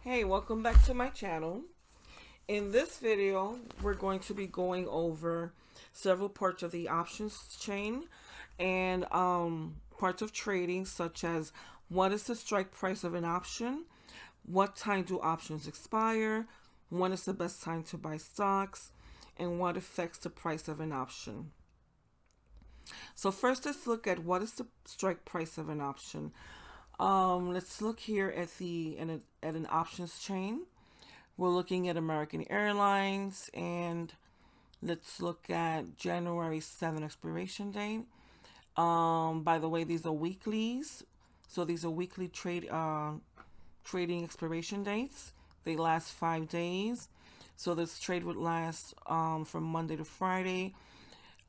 Hey, welcome back to my channel. In this video, we're going to be going over several parts of the options chain and parts of trading, such as what is the strike price of an option, what time do options expire, when is the best time to buy stocks, and what affects the price of an option. So first, let's look at what is the strike price of an option. Let's look here at at an options chain. We're looking at American Airlines, and let's look at January 7 expiration date. By the way, these are weeklies, so these are weekly trading expiration dates. They last 5 days, so this trade would last from Monday to Friday.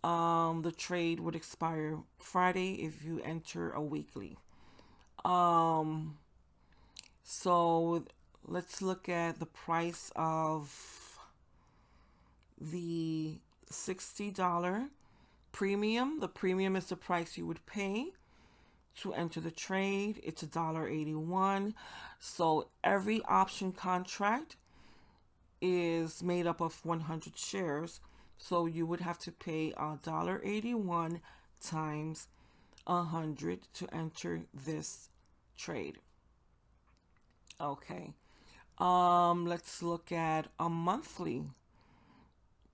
The trade would expire Friday if you enter a weekly. Um, so let's look at the price of the $60 premium. The premium is the price you would pay to enter the trade. It's $1.81. So every option contract is made up of 100 shares. So you would have to pay $1.81 times 100 to enter this trade. Okay. Let's look at a monthly.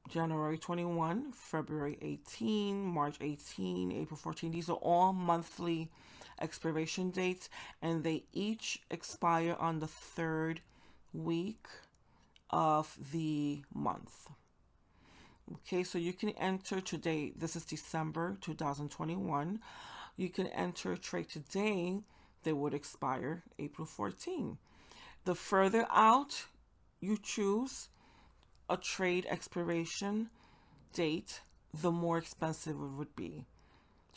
January 21, February 18, March 18, April 14. These are all monthly expiration dates, and they each expire on the third week of the month. Okay, so you can enter today. This is December 2021. You can enter a trade today. They would expire April 14. The further out you choose a trade expiration date, the more expensive it would be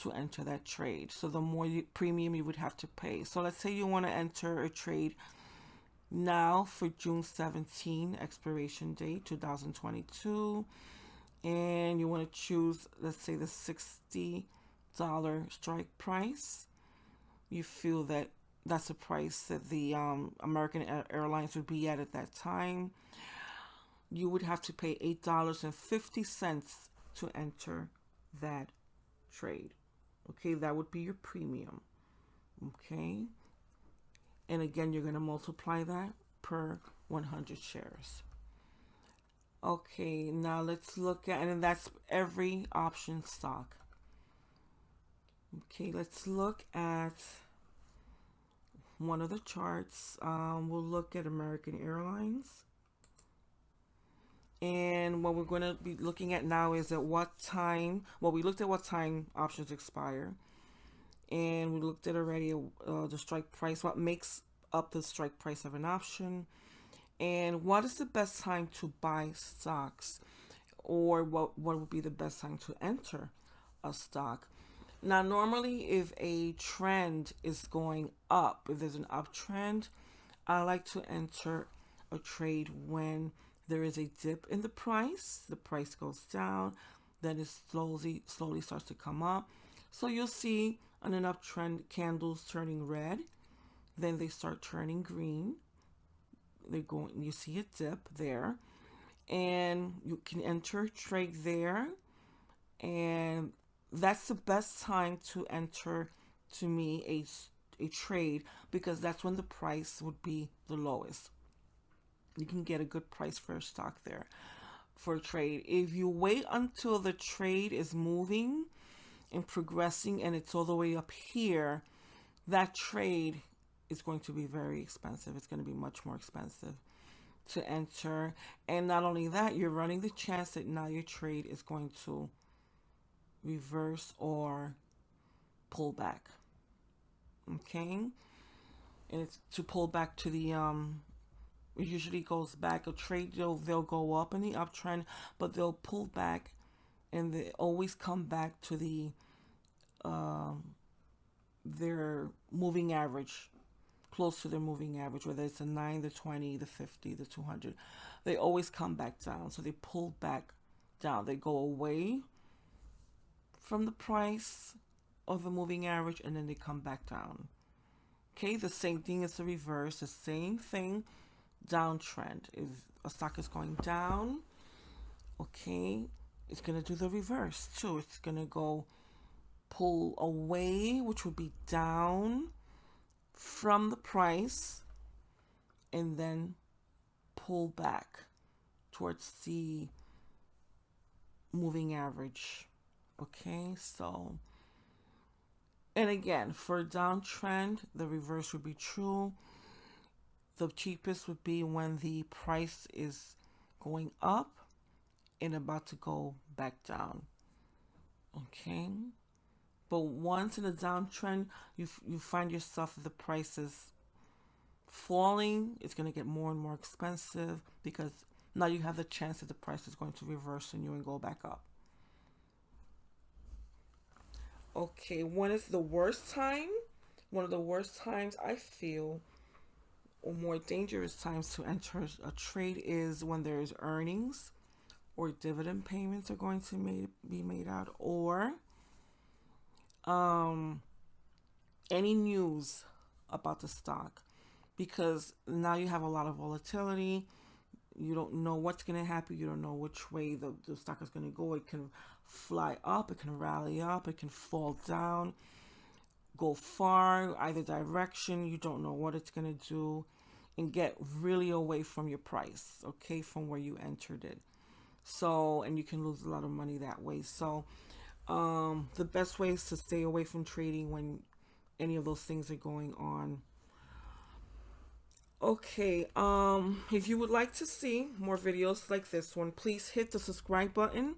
to enter that trade. So the more premium you would have to pay. So let's say you want to enter a trade now for June 17 expiration date 2022, and you want to choose, let's say, the $60 strike price. You feel that that's the price that the American Airlines would be at that time. You would have to pay $8.50 to enter that trade. Okay, that would be your premium. Okay, and again, you're going to multiply that per 100 shares. Okay, now let's look at, and that's every option stock. Okay, let's look at one of the charts. We'll look at American Airlines. And what we're going to be looking at now is at what time, well, we looked at what time options expire. And we looked at already the strike price, what makes up the strike price of an option. And what is the best time to buy stocks? Or what would be the best time to enter a stock? Now, normally, if a trend is going up, if there's an uptrend, I like to enter a trade when there is a dip in the price goes down, then it slowly starts to come up. So you'll see on an uptrend candles turning red, then they start turning green. You see a dip there, and you can enter a trade there, and that's the best time to enter, to me, a trade, because that's when the price would be the lowest. You can get a good price for a stock there for a trade. If you wait until the trade is moving and progressing and it's all the way up here, that trade is going to be very expensive. It's going to be much more expensive to enter. And not only that, you're running the chance that now your trade is going to reverse or pull back. Okay? And it's to pull back to the it usually goes back. A trade, they'll go up in the uptrend, but they'll pull back, and they always come back to their moving average, close to their moving average, whether it's a 9, the 20, the 50, the 200. They always come back down. So they pull back down. They go away from the price of the moving average, and then they come back down. Okay, the same thing is the reverse. The same thing downtrend. If a stock is going down, okay, it's going to do the reverse too. It's going to go pull away, which would be down from the price, and then pull back towards the moving average. Okay, so, and again, for a downtrend, the reverse would be true. The cheapest would be when the price is going up and about to go back down. Okay, but once in a downtrend, you find yourself the price is falling. It's going to get more and more expensive because now you have the chance that the price is going to reverse on you and go back up. Okay, when is the worst time? One of the worst times I feel, or more dangerous times to enter a trade, is when there's earnings or dividend payments are going to be made out, or any news about the stock, because now you have a lot of volatility. You don't know what's going to happen. You don't know which way the stock is going to go. It can fly up, it can rally up, it can fall down, go far, either direction. You don't know what it's going to do, and get really away from your price, okay, from where you entered it. So, and you can lose a lot of money that way. So, the best way is to stay away from trading when any of those things are going on. Okay, if you would like to see more videos like this one, please hit the subscribe button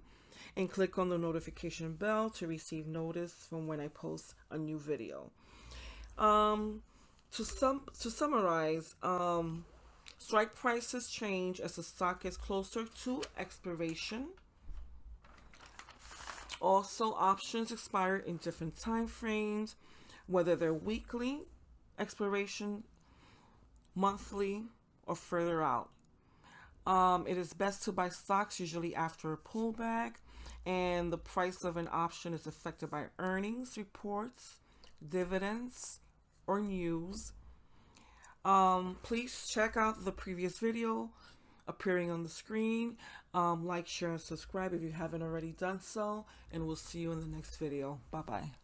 and click on the notification bell to receive notice from when I post a new video. To summarize, strike prices change as the stock is closer to expiration. Also, options expire in different time frames, whether they're weekly expiration, monthly, or further out. It is best to buy stocks usually after a pullback, and the price of an option is affected by earnings reports, dividends, or news. Please check out the previous video appearing on the screen. Like, share, and subscribe if you haven't already done so, and we'll see you in the next video. Bye bye.